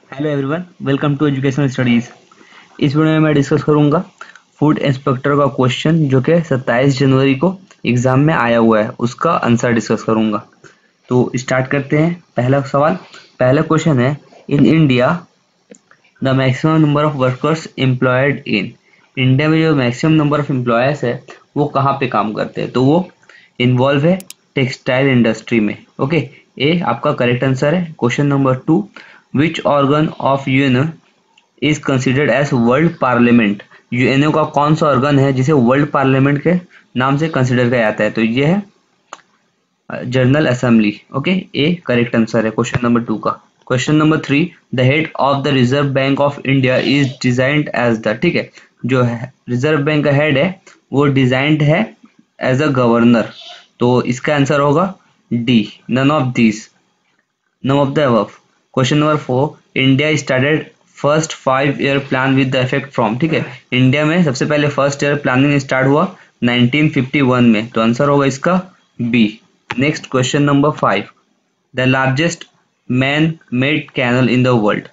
Hello everyone, welcome to educational studies. इस video में मैं डिस्कस करूंगा फूड इंस्पेक्टर का क्वेश्चन जो कि 27 जनवरी को एग्ज़ाम में आया हुआ है, उसका आंसर डिस्कस करूंगा। तो स्टार्ट करते हैं। पहला सवाल, पहला क्वेश्चन है, in India the maximum number of workers employed in. India में जो मैक्सिमम नंबर ऑफ एम्प्लॉयर्स है वो कहाँ पे काम करते हैं, तो वो इन्वॉल्व है टेक्सटाइल इंडस्ट्री में। ओके, ए आपका करेक्ट आंसर है। Question number 2, which organ of UNO is considered as world parliament. UNO का कौन सा ऑर्गन है जिसे वर्ल्ड पार्लियामेंट के नाम से कंसिडर किया जाता है, तो ये है general assembly. Okay, A correct answer है क्वेश्चन नंबर 2 का। Question number 3, the head of the Reserve Bank of India is designed as the. ठीक है, जो है रिजर्व बैंक का हेड है वो डिजाइंड है एज अ गवर्नर, तो इसका आंसर होगा D, none of this, none of the above. Question number 4, India started first 5 year plan with the effect from. ठीक है, इंडिया में सबसे पहले फर्स्ट ईयर प्लानिंग स्टार्ट हुआ 1951 में, तो आंसर होगा इसका B. Next question number 5, the largest man made canal in the world.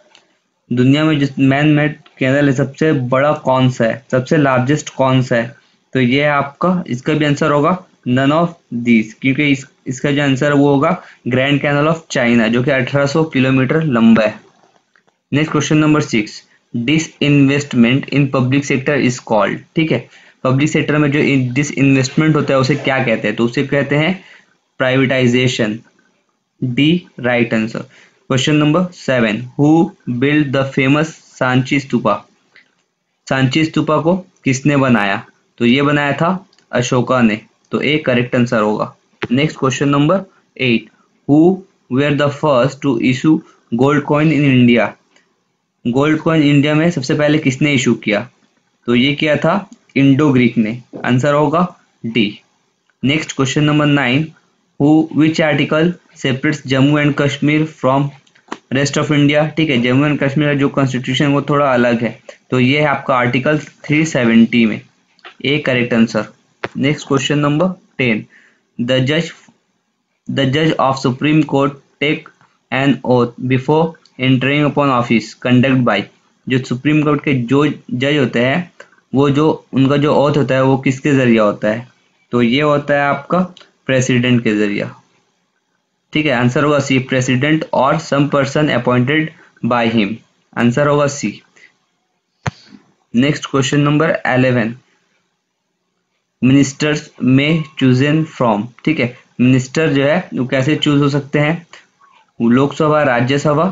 दुनिया में जिस मैन मेड कैनल है सबसे बड़ा कौन सा है, सबसे लार्जेस्ट कौन सा है, तो ये है आपका, इसका भी आंसर होगा नन ऑफ दीज, क्योंकि इसका जो आंसर है वो होगा ग्रैंड कैनल ऑफ चाइना जो कि 1800 किलोमीटर लंबा है। Next question number 6, disinvestment in public sector is called. ठीक है, पब्लिक सेक्टर में जो डिस इन्वेस्टमेंट होता है उसे क्या कहते हैं, तो उसे कहते हैं privatisation, D right answer. Question number 7, who build the famous Sanchi stupa. Sanchi stupa को किसने बनाया, तो ये बनाया था अशोका ने, तो ए करेक्ट आंसर होगा। Next question number 8, who were the first to issue gold coin in India. Gold coin India में सबसे पहले किसने इशू किया, तो ये किया था इंडो ग्रीक ने, आंसर होगा D. Next question number 9, who which article separates Jammu and Kashmir from rest of India. ठीक है, जम्मू एंड कश्मीर का जो कॉन्स्टिट्यूशन वो थोड़ा अलग है, तो ये है आपका आर्टिकल 370 में, a correct answer. Next question number 10, the जज of supreme court take an oath before entering upon office conduct by. जो सुप्रीम कोर्ट के जो जज होते हैं वो जो उनका जो ओथ होता है वो किसके जरिए होता है, तो ये होता है आपका प्रेसिडेंट के जरिए। ठीक है, आंसर होगा सी, प्रेसिडेंट और some person appointed by him, answer होगा C. Next question number 11, ministers में चूजन फ्रॉम। ठीक है, मिनिस्टर जो है वो कैसे चूज हो सकते हैं, Lok Sabha, Rajya Sabha,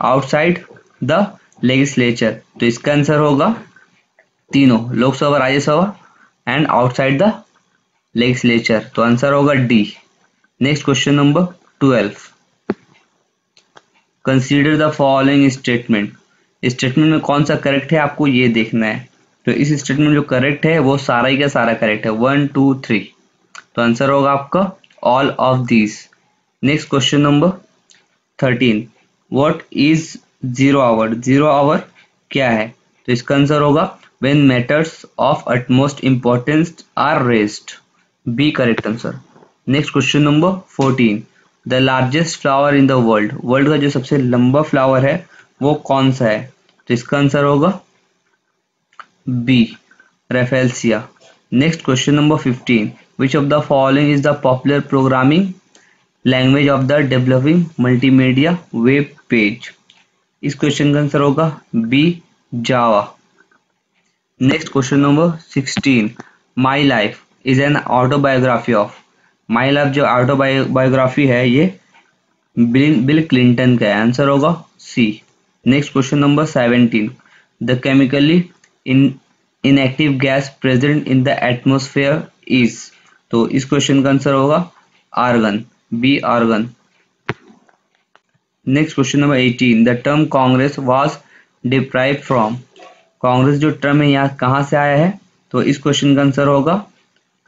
outside the legislature, तो इसका आंसर होगा तीनों, Lok Sabha, Rajya Sabha and outside the legislature, तो आंसर होगा D. Next question number 12, consider the following statement. Statement में कौन सा करेक्ट है आपको ये देखना है, तो इस स्टेटमेंट जो करेक्ट है वो सारा ही का सारा करेक्ट है, 1 2 3, तो आंसर होगा आपका all of these. Next question number 13, what is zero hour. Zero hour क्या है, तो इसका आंसर होगा when matters of utmost importance are raised, B correct answer. Next question number 14, the largest flower in the world. World का जो सबसे लंबा flower है वो कौन सा है, तो इसका आंसर होगा B, rafflesia. Next question number 15, which of the following is the popular programming language of the developing multimedia web page. इस क्वेश्चन का आंसर होगा B, Java. Next question number 16, my life is an autobiography of. My life जो autobiography है ये Bill Clinton का है, answer होगा C. Next question number 17, the chemically inactive gas present in the atmosphere is, तो इस question का answer होगा argon, B argon. Next question number 18, the term Congress was deprived from. Congress जो term है यहाँ कहाँ से आया है, तो इस क्वेश्चन का आंसर होगा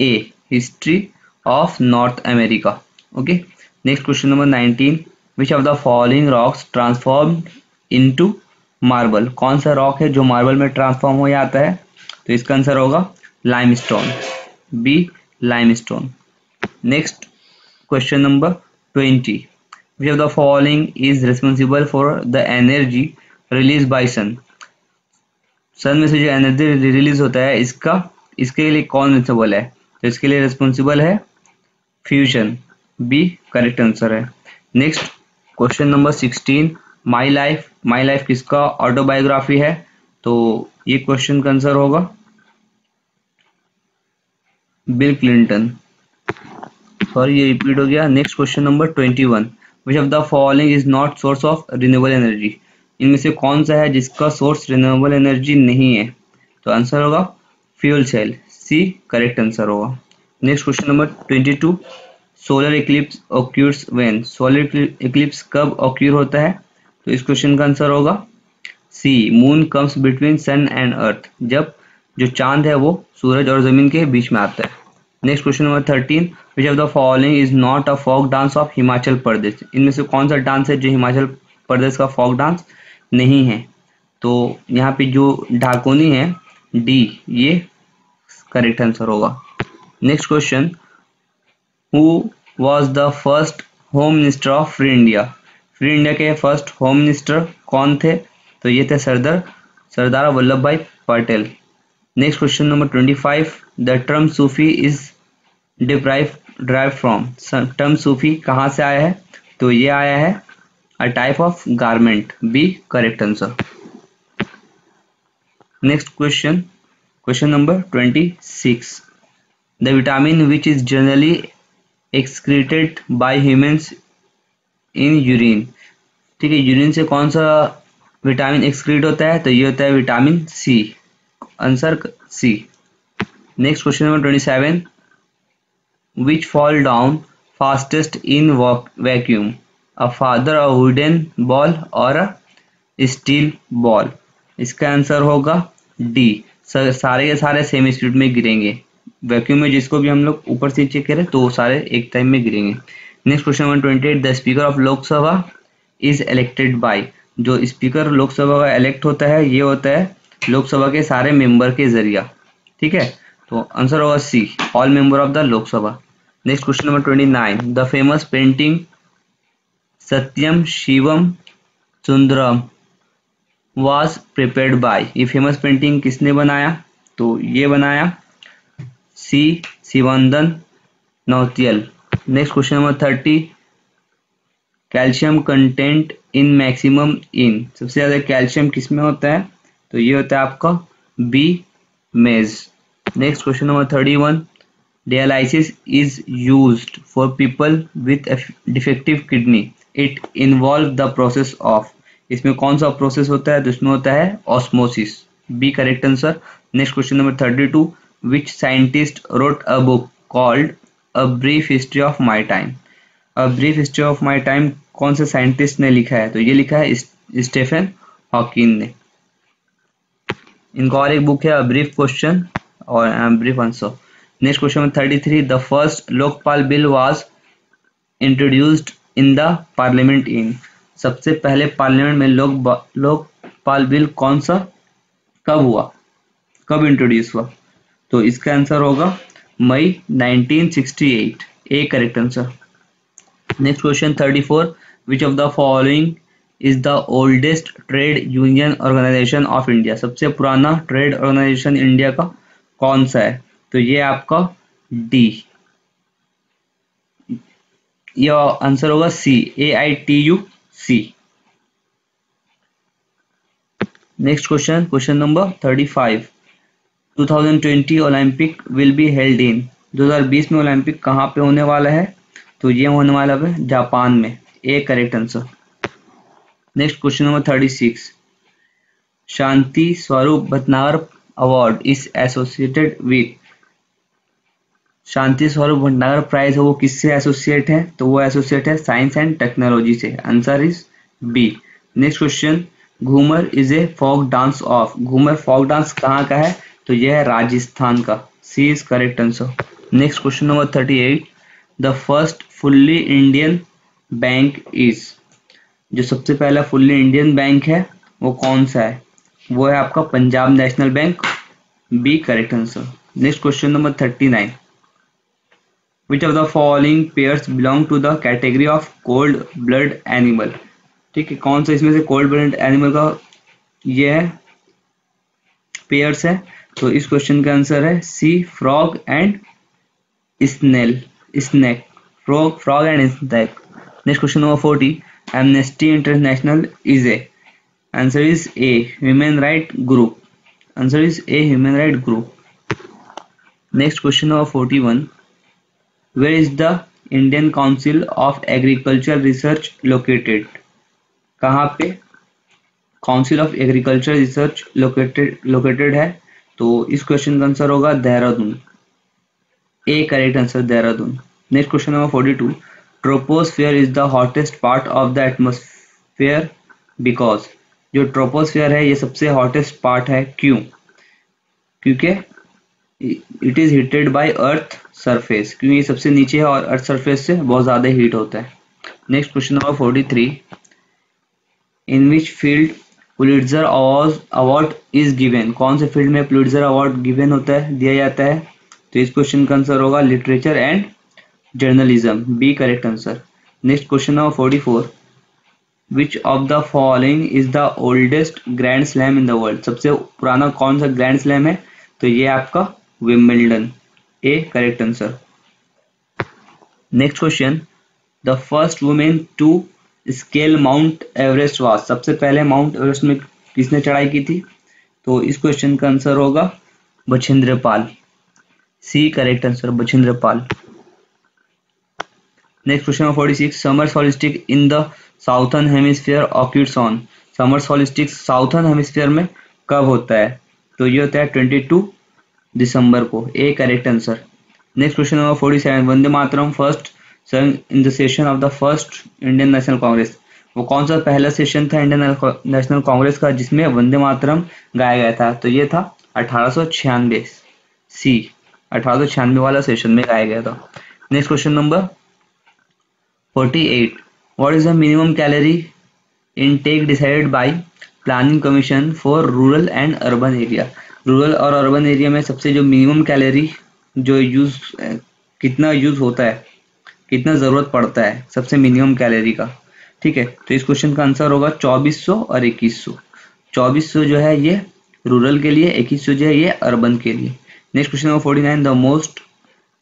A, history of North America. Okay, next question number 19, which of the following rocks transformed into marble. कौन सा रॉक है जो मार्बल में ट्रांसफॉर्म हो जाता है, तो इसका आंसर होगा limestone, B limestone. Next question number 20, which of the following is responsible for the energy release by sun, sun में से जो एनर्जी रिलीज होता है इसके लिए कौन रिस्पॉन्सिबल है? तो इसके लिए रिस्पॉन्सिबल है फ्यूजन, बी करेक्ट आंसर है। Next question number 16, my life किसका ऑटोबायोग्राफी है? तो ये क्वेश्चन का आंसर होगा बिल क्लिंटन, सॉरी ये रिपीट हो गया। Next question number 21, which of the following is not source of renewable energy? इनमें से कौन सा है जिसका सोर्स रिन्यूएबल एनर्जी नहीं है? तो आंसर होगा fuel cell, C correct answer होगा। Next question number 22, solar eclipse occurs when? Solar eclipse कब ऑक्यूर होता है? तो इस क्वेश्चन का आंसर होगा C, moon comes between sun and earth, जब जो चांद है वो सूरज और जमीन के बीच में आता है। Next question number 13, which of the following is not a folk dance of Himachal Pradesh? इनमें से कौन सा डांस है जो हिमाचल प्रदेश का फोक डांस नहीं है? तो यहाँ पे जो ढाकोनी है, डी, ये करेक्ट आंसर होगा। Next question, who was the first home minister of free India? Free India के फर्स्ट होम मिनिस्टर कौन थे? तो ये थे Sardar Vallabh bhai Patel. Next question number 25, the term Sufi is derive from? Term Sufi कहाँ से आया है? तो ये आया है a type of garment, B correct answer. Next question number 26, the vitamin which is generally excreted by humans in urine? ठीक है, यूरिन से कौन सा विटामिन एक्सक्रीट होता है? तो ये होता है vitamin C, answer C. Next question number 27, which fall down fastest in vacuum? A feather, a wooden ball और अ स्टील बॉल? इसका आंसर होगा डी, सारे के सारे सेम स्पीड में गिरेंगे। वैक्यूम में जिसको भी हम लोग ऊपर से नीचे करें तो वो सारे एक टाइम में गिरेंगे। Next question number 28, the speaker of Lok Sabha is elected by? जो स्पीकर लोकसभा का इलेक्ट होता है ये होता है लोकसभा के सारे मेंबर के जरिया, ठीक है। तो आंसर होगा C, all member of the Lok Sabha. Next question number 29, the famous painting Satyam Shivam Sundaram was prepared by? ये फेमस पेंटिंग किसने बनाया? तो ये बनाया C, Shivanand Nautiyal. Next question number 30, calcium content in maximum in? सबसे ज्यादा कैल्शियम किसमें होता है? तो ये होता है आपका बी, मेज। Next question number 31, dialysis is used for people with a defective kidney. It involve the process of? इसमें कौन सा प्रोसेस होता है? तो इसमें होता है osmosis, B correct answer. Next question number 32, which scientist wrote a book called a brief history of my time? A brief history of my time कौन से साइंटिस्ट ने लिखा है? तो ये लिखा है स्टीफन हॉकिंग ने। इनका और एक बुक है अ ब्रीफ क्वेश्चन और brief answer. Next question number 33, the first Lokpal bill was introduced in the parliament in? सबसे पहले पार्लियामेंट में लोकपाल बिल कौन सा कब हुआ, कब इंट्रोड्यूस हुआ? तो इसका आंसर होगा मई 1968, A correct answer. Next question 34, which of the following is the oldest trade union organization of India? सबसे पुराना ट्रेड ऑर्गेनाइजेशन इंडिया का कौन सा है? तो ये आपका डी, ये आंसर होगा सी, AITUC। Next question number 35, 2020 Olympic will be held in? 2020 में ओलंपिक कहाँ पे होने वाला है? तो ये होने वाला है जापान में, a correct answer. Next question number 36, Shanti Swarup Bhatnagar award is associated with? Shanti Swarup Bhatnagar prize है वो किससे एसोसिएट है? तो वो एसोसिएट है साइंस एंड टेक्नोलॉजी से, answer is B. Next question, Ghoomar is a folk dance of? Ghoomar folk dance कहाँ का है? तो यह है राजस्थान का, C is correct answer. Next question number 38, the first fully Indian bank is? जो सबसे पहला फुल्ली इंडियन बैंक है वो कौन सा है? वो है आपका Punjab national bank, B correct answer. Next question number 39, which of the following pairs belong to the category of cold blood animal? ठीक है, कौन सा इसमें से कोल्ड ब्लड एनिमल का ये है पेयर्स है, तो इस क्वेश्चन का आंसर है C, frog and snake, frog and snake. Next question number 40. Amnesty International is a. Answer is A. Human right group. Answer is A. Human right group. Next question number 41. Where is the Indian Council of Agricultural Research located? कहाँ पे council of agriculture research located है? तो इस question का answer होगा Dehradun. A correct answer, Dehradun. Next question number 42. Troposphere is the hottest part of the atmosphere because. जो troposphere है ये सबसे हॉटेस्ट पार्ट है, क्यों? क्योंकि it is heated by earth surface, क्योंकि ये सबसे नीचे है और अर्थ सरफेस से बहुत ज्यादा हीट होता है। Next question number 43. In which field Pulitzer award is given? कौन से फील्ड में पुलिट्जर अवार्ड गिवन होता है, दिया जाता है? तो इस क्वेश्चन का आंसर होगा literature and journalism, B correct answer. Next question number 44. Which of the following is the oldest grand slam in the world? सबसे पुराना कौन सा ग्रैंड स्लैम है? तो ये आपका Wimbledon, A correct answer. Next question. The first women to scale Mount Everest was. सबसे पहले माउंट एवरेस्ट में किसने चढ़ाई की थी? तो इस क्वेश्चन का आंसर होगा Bachendri Pal, C correct answer, Bachendri Pal. Next question number 46. Summer solstice in the southern hemisphere occurs on. Summer solstice southern hemisphere में कब होता है? तो ये होता है 22 दिसंबर को, A correct answer. Next question number 47. Vande Mataram first sung in the session of the first Indian National Congress. वो कौन सा पहला सेशन था इंडियन नेशनल कांग्रेस का जिसमें वंदे मातरम गाया गया था? तो ये था 1896, सी 1896 वाला सेशन में गाया गया था। Next question number 48. What is the minimum calorie intake decided by planning commission for rural and urban area? Rural और अर्बन एरिया में सबसे जो मिनिमम कैलोरी जो कितना यूज होता है, कितना जरूरत पड़ता है सबसे मिनिमम कैलोरी का, ठीक है? तो इस क्वेश्चन का आंसर होगा 2400 और 2100। 2400 जो है ये रूरल के लिए, 2100 जो है ये अर्बन के लिए। Next question number 49. The most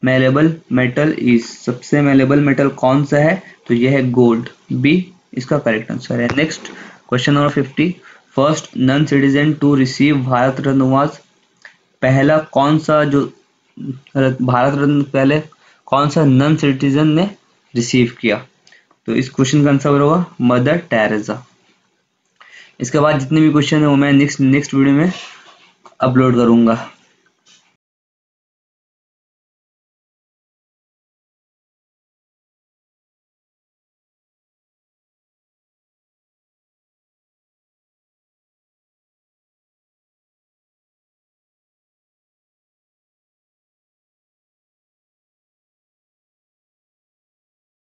malleable metal is. सबसे मेलेबल मेटल कौन सा है? तो ये है गोल्ड, बी इसका करेक्ट आंसर है। Next question number 50. First non citizen to receive Bharat Ratna was. पहला कौन सा जो भारत रत्न पहले कौन सा नॉन सिटीजन ने रिसीव किया? तो इस क्वेश्चन का आंसर होगा मदर टेरेसा। इसके बाद जितने भी क्वेश्चन है वो मैं नेक्स्ट वीडियो में अपलोड करूंगा।